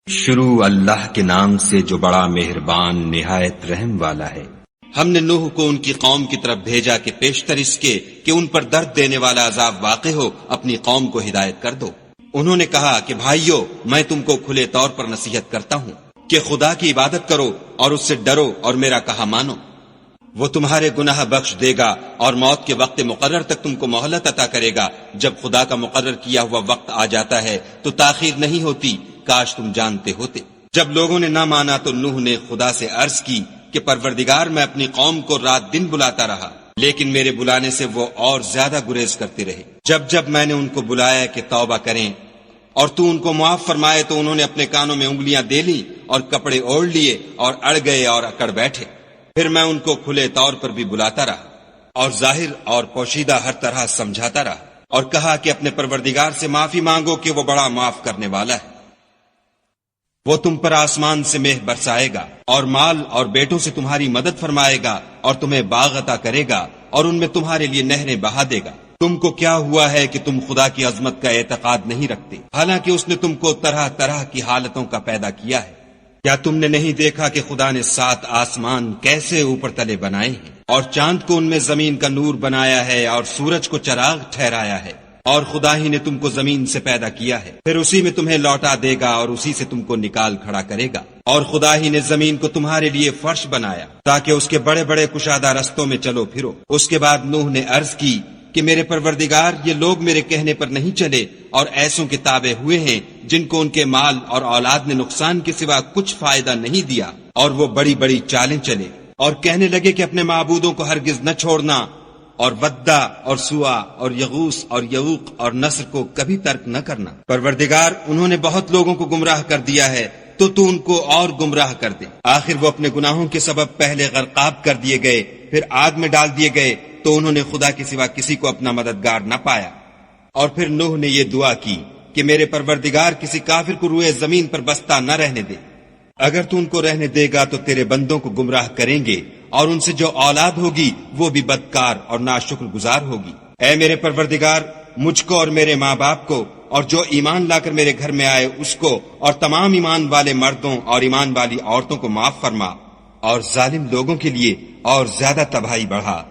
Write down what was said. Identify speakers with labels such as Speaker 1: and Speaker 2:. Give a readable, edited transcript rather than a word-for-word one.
Speaker 1: شروع اللہ کے نام سے جو بڑا مہربان نہایت رحم والا ہے۔
Speaker 2: ہم نے نوح کو ان کی قوم کی طرف بھیجا کہ پیشتر اس کے کہ ان پر درد دینے والا عذاب واقع ہو اپنی قوم کو ہدایت کر دو۔ انہوں نے کہا کہ بھائیو، میں تم کو کھلے طور پر نصیحت کرتا ہوں کہ خدا کی عبادت کرو اور اس سے ڈرو اور میرا کہا مانو۔ وہ تمہارے گناہ بخش دے گا اور موت کے وقت مقرر تک تم کو مہلت عطا کرے گا۔ جب خدا کا مقرر کیا ہوا وقت آ جاتا ہے تو تاخیر نہیں ہوتی، کاش تم جانتے ہوتے۔ جب لوگوں نے نہ مانا تو نوح نے خدا سے عرض کی کہ پروردگار، میں اپنی قوم کو رات دن بلاتا رہا، لیکن میرے بلانے سے وہ اور زیادہ گریز کرتے رہے۔ جب میں نے ان کو بلایا کہ توبہ کریں اور تو ان کو معاف فرمائے تو انہوں نے اپنے کانوں میں انگلیاں دے لیں اور کپڑے اوڑھ لیے اور اڑ گئے اور اکڑ بیٹھے۔ پھر میں ان کو کھلے طور پر بھی بلاتا رہا اور ظاہر اور پوشیدہ ہر طرح سمجھاتا رہا، اور کہا کہ اپنے پروردگار سے معافی مانگو کہ وہ بڑا معاف کرنے والا ہے۔ وہ تم پر آسمان سے مہ برسائے گا اور مال اور بیٹوں سے تمہاری مدد فرمائے گا اور تمہیں باغ عطا کرے گا اور ان میں تمہارے لیے نہریں بہا دے گا۔ تم کو کیا ہوا ہے کہ تم خدا کی عظمت کا اعتقاد نہیں رکھتے، حالانکہ اس نے تم کو طرح طرح کی حالتوں کا پیدا کیا ہے؟ کیا تم نے نہیں دیکھا کہ خدا نے 7 آسمان کیسے اوپر تلے بنائے ہیں، اور چاند کو ان میں زمین کا نور بنایا ہے اور سورج کو چراغ ٹھہرایا ہے، اور خدا ہی نے تم کو زمین سے پیدا کیا ہے، پھر اسی میں تمہیں لوٹا دے گا اور اسی سے تم کو نکال کھڑا کرے گا۔ اور خدا ہی نے زمین کو تمہارے لیے فرش بنایا تاکہ اس کے بڑے بڑے کشادہ رستوں میں چلو پھرو۔ اس کے بعد نوح نے عرض کی کہ میرے پروردگار، یہ لوگ میرے کہنے پر نہیں چلے اور ایسوں کے تابع ہوئے ہیں جن کو ان کے مال اور اولاد نے نقصان کے سوا کچھ فائدہ نہیں دیا، اور وہ بڑی بڑی چالیں چلے اور کہنے لگے کہ اپنے معبودوں کو ہرگز نہ چھوڑنا، اور ودہ اور سوا اور یغوس اور یعوق اور نصر کو کبھی ترک نہ کرنا۔ پروردگار، انہوں نے بہت لوگوں کو گمراہ کر دیا ہے، تو ان کو اور گمراہ کر دے۔ آخر وہ اپنے گناہوں کے سبب پہلے غرقاب کر دیے گئے، پھر آگ میں ڈال دیے گئے، تو انہوں نے خدا کے سوا کسی کو اپنا مددگار نہ پایا۔ اور پھر نوح نے یہ دعا کی کہ میرے پروردگار، کسی کافر کو روئے زمین پر بستہ نہ رہنے دے۔ اگر تو ان کو رہنے دے گا تو تیرے بندوں کو گمراہ کریں گے، اور ان سے جو اولاد ہوگی وہ بھی بدکار اور ناشکر گزار ہوگی۔ اے میرے پروردگار، مجھ کو اور میرے ماں باپ کو اور جو ایمان لا کر میرے گھر میں آئے اس کو اور تمام ایمان والے مردوں اور ایمان والی عورتوں کو معاف فرما، اور ظالم لوگوں کے لیے اور زیادہ تباہی بڑھا۔